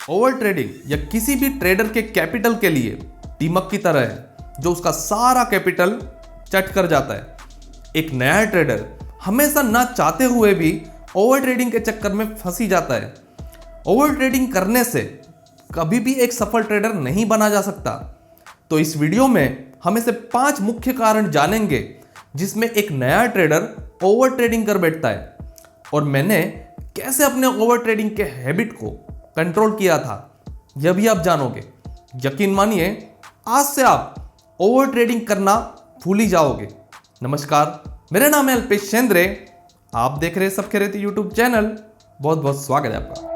Over trading या किसी भी ट्रेडर के कैपिटल के लिए दीमक की तरह है जो उसका सारा कैपिटल चट कर जाता है। एक नया ट्रेडर हमेशा ना चाहते हुए भी ओवर ट्रेडिंग के चक्कर में फंसी जाता है। ओवर ट्रेडिंग करने से कभी भी एक सफल ट्रेडर नहीं बना जा सकता। तो इस वीडियो में हम ऐसे 5 मुख्य कारण जानेंगे जिसमें एक नया ट्रेडर ओवर ट्रेडिंग कर बैठता है और मैंने कैसे अपने ओवर ट्रेडिंग के हैबिट को कंट्रोल किया था, यह भी आप जानोगे। यकीन मानिए आज से आप ओवर ट्रेडिंग करना भूल ही जाओगे। नमस्कार, मेरा नाम है अल्पेश शेंद्रे। आप देख रहे हैं सबके रेती यूट्यूब चैनल। बहुत बहुत स्वागत है आपका।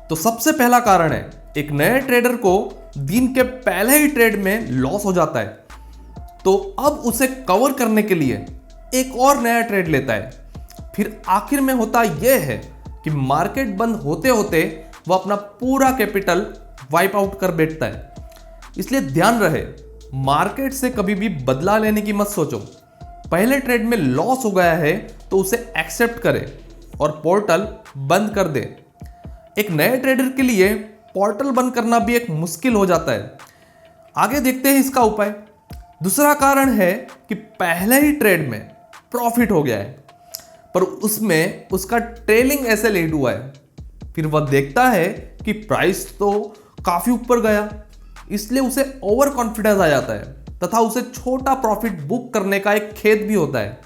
तो सबसे पहला कारण है, एक नए ट्रेडर को दिन के पहले ही ट्रेड में लॉस हो जाता है, तो अब उसे कवर करने के लिए एक और नया ट्रेड लेता है। फिर आखिर में होता यह है कि मार्केट बंद होते होते वह अपना पूरा कैपिटल वाइप आउट कर बैठता है। इसलिए ध्यान रहे, मार्केट से कभी भी बदला लेने की मत सोचो। पहले ट्रेड में लॉस हो गया है तो उसे एक्सेप्ट करे और पोर्टल बंद कर दे। एक नए ट्रेडर के लिए पोर्टल बंद करना भी एक मुश्किल हो जाता है। आगे देखते हैं इसका उपाय। दूसरा कारण है कि पहले ही ट्रेड में प्रॉफिट हो गया है पर उसमें उसका ट्रेलिंग एसएल हिट हुआ है। फिर वह देखता है कि प्राइस तो काफी ऊपर गया, इसलिए उसे ओवर कॉन्फिडेंस आ जाता है तथा उसे छोटा प्रॉफिट बुक करने का एक खेद भी होता है।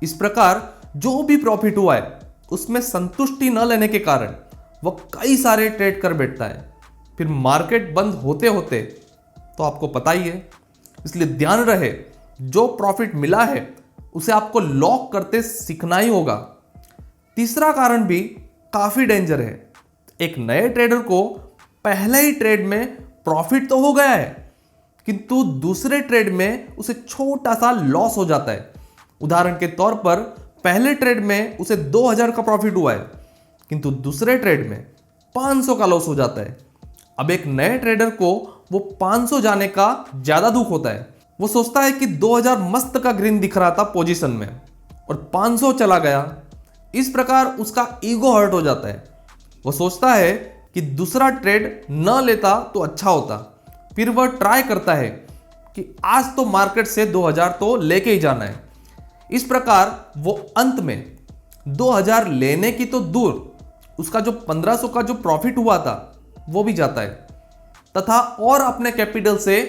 इस प्रकार जो भी प्रॉफिट हुआ है उसमें संतुष्टि न लेने के कारण वह कई सारे ट्रेड कर बैठता है। फिर मार्केट बंद होते होते तो आपको पता ही है। इसलिए ध्यान रहे, जो प्रॉफिट मिला है उसे आपको लॉक करते सीखना ही होगा। तीसरा कारण भी काफी डेंजर है। एक नए ट्रेडर को पहले ही ट्रेड में प्रॉफिट तो हो गया है किंतु दूसरे ट्रेड में उसे छोटा सा लॉस हो जाता है। उदाहरण के तौर पर पहले ट्रेड में उसे 2000 का प्रॉफिट हुआ है किंतु दूसरे ट्रेड में 500 का लॉस हो जाता है। अब एक नए ट्रेडर को वो 500 जाने का ज्यादा दुख होता है। वो सोचता है कि 2000 मस्त का ग्रीन दिख रहा था पोजीशन में और 500 चला गया। इस प्रकार उसका ईगो हर्ट हो जाता है। वो सोचता है कि दूसरा ट्रेड न लेता तो अच्छा होता। फिर वह ट्राई करता है कि आज तो मार्केट से 2000 तो लेके ही जाना है। इस प्रकार वो अंत में 2000 लेने की तो दूर, उसका जो 1500 का जो प्रॉफिट हुआ था वो भी जाता है तथा और अपने कैपिटल से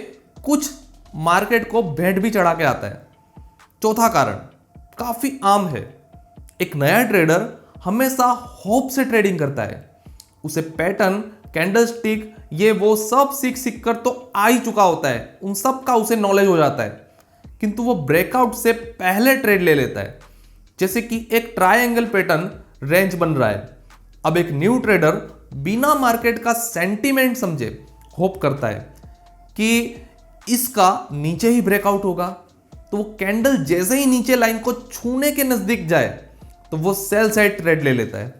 कुछ मार्केट को भेंट भी चढ़ा के आता है। चौथा कारण काफी आम है। एक नया ट्रेडर हमेशा होप से ट्रेडिंग करता है। उसे पैटर्न, कैंडलस्टिक, ये वो सब सीख सीख कर तो आ ही चुका होता है, उन सब का उसे नॉलेज हो जाता है किंतु वो ब्रेकआउट से पहले ट्रेड ले लेता है। जैसे कि एक ट्रायंगल पैटर्न रेंज बन रहा है। अब एक न्यू ट्रेडर बिना मार्केट का सेंटीमेंट समझे होप करता है कि इसका नीचे ही ब्रेकआउट होगा, तो वो कैंडल जैसे ही नीचे लाइन को छूने के नजदीक जाए तो वो सेल साइड ट्रेड ले लेता है,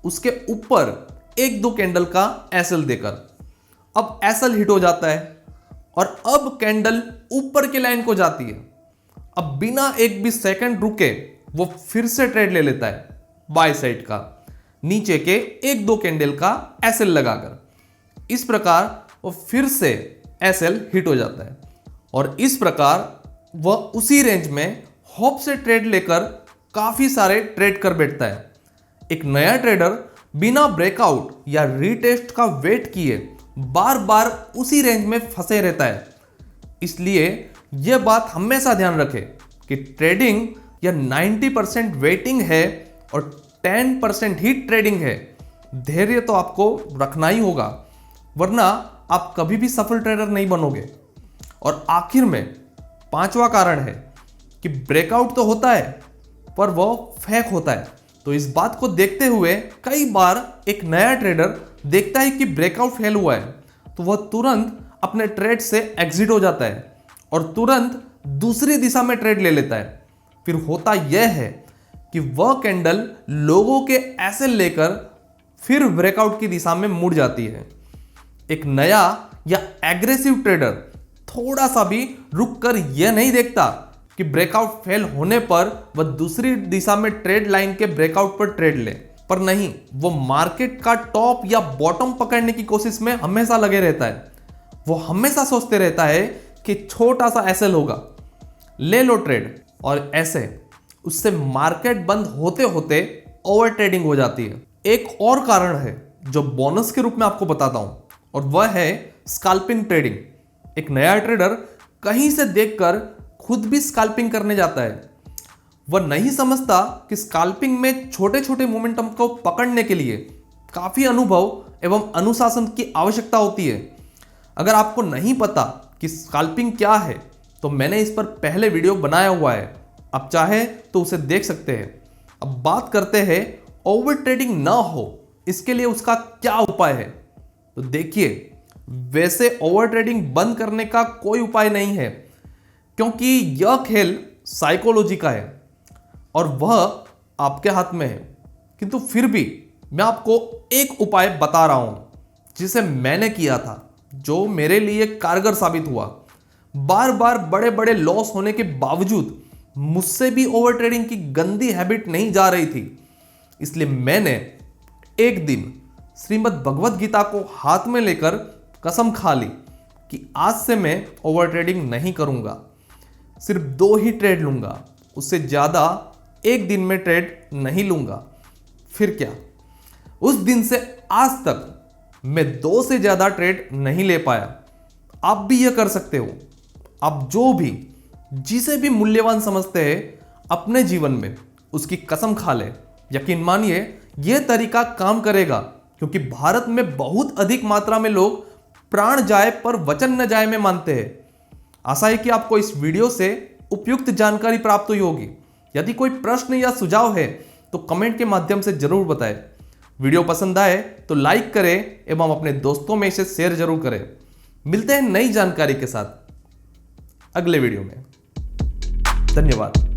उसके ऊपर 1-2 कैंडल का एसएल देकर। अब एसएल हिट हो जाता है और अब कैंडल ऊपर की लाइन को जाती है। अब बिना एक भी सेकंड रुके वो फिर से ट्रेड ले लेता है बाय साइड का, नीचे के 1-2 कैंडल का एसएल लगाकर। इस प्रकार वो फिर से एसएल हिट हो जाता है और इस प्रकार वह उसी रेंज में होप से ट्रेड लेकर काफी सारे ट्रेड कर बैठता है। एक नया ट्रेडर बिना ब्रेकआउट या रीटेस्ट का वेट किए बार बार उसी रेंज में फंसे रहता है। इसलिए यह बात हमेशा ध्यान रखें कि ट्रेडिंग या 90% वेटिंग है और 10% ही ट्रेडिंग है। धैर्य तो आपको रखना ही होगा, वरना आप कभी भी सफल ट्रेडर नहीं बनोगे। और आखिर में 5वां कारण है कि ब्रेकआउट तो होता है पर वो फेक होता है। तो इस बात को देखते हुए कई बार एक नया ट्रेडर देखता है कि ब्रेकआउट फेल हुआ है तो वह तुरंत अपने ट्रेड से एग्जिट हो जाता है और तुरंत दूसरी दिशा में ट्रेड ले लेता है। फिर होता यह है कि वह कैंडल लोगों के ऐसे लेकर फिर ब्रेकआउट की दिशा में मुड़ जाती है। एक नया या एग्रेसिव ट्रेडर थोड़ा सा भी रुक कर यह नहीं देखता कि ब्रेकआउट फेल होने पर वह दूसरी दिशा में ट्रेड लाइन के ब्रेकआउट पर ट्रेड ले, पर नहीं, वो मार्केट का टॉप या बॉटम पकड़ने की कोशिश में हमेशा लगे रहता है। वो हमेशा सोचते रहता है कि छोटा सा एसएल होगा, ले लो ट्रेड, और ऐसे उससे मार्केट बंद होते होते ओवर ट्रेडिंग हो जाती है। एक और कारण है जो बोनस के रूप में आपको बताता हूं, और वह है स्कैल्पिंग ट्रेडिंग। एक नया ट्रेडर कहीं से देखकर खुद भी स्कैल्पिंग करने जाता है। वह नहीं समझता कि स्कैल्पिंग में छोटे छोटे मोमेंटम को पकड़ने के लिए काफी अनुभव एवं अनुशासन की आवश्यकता होती है। अगर आपको नहीं पता कि स्कैल्पिंग क्या है तो मैंने इस पर पहले वीडियो बनाया हुआ है, आप चाहे तो उसे देख सकते हैं। अब बात करते हैं ओवर ट्रेडिंग ना हो इसके लिए उसका क्या उपाय है। तो देखिए, वैसे ओवर ट्रेडिंग बंद करने का कोई उपाय नहीं है, क्योंकि यह खेल साइकोलॉजी का है और वह आपके हाथ में है। किंतु फिर भी मैं आपको एक उपाय बता रहा हूं जिसे मैंने किया था, जो मेरे लिए कारगर साबित हुआ। बार बार बड़े बड़े लॉस होने के बावजूद मुझसे भी ओवर ट्रेडिंग की गंदी हैबिट नहीं जा रही थी। इसलिए मैंने एक दिन श्रीमद् भगवत गीता को हाथ में लेकर कसम खा ली कि आज से मैं ओवर ट्रेडिंग नहीं करूंगा, सिर्फ 2 ही ट्रेड लूंगा, उससे ज्यादा एक दिन में ट्रेड नहीं लूंगा। फिर क्या, उस दिन से आज तक मैं 2 से ज्यादा ट्रेड नहीं ले पाया। आप भी यह कर सकते हो। आप जो भी जिसे भी मूल्यवान समझते हैं अपने जीवन में उसकी कसम खा ले। यकीन मानिए यह तरीका काम करेगा, क्योंकि भारत में बहुत अधिक मात्रा में लोग प्राण जाए पर वचन न जाए में मानते हैं। आशा है कि आपको इस वीडियो से उपयुक्त जानकारी प्राप्त हुई होगी। यदि कोई प्रश्न या सुझाव है तो कमेंट के माध्यम से जरूर बताएं। वीडियो पसंद आए तो लाइक करें एवं अपने दोस्तों में इसे शेयर जरूर करें। मिलते हैं नई जानकारी के साथ अगले वीडियो में। धन्यवाद।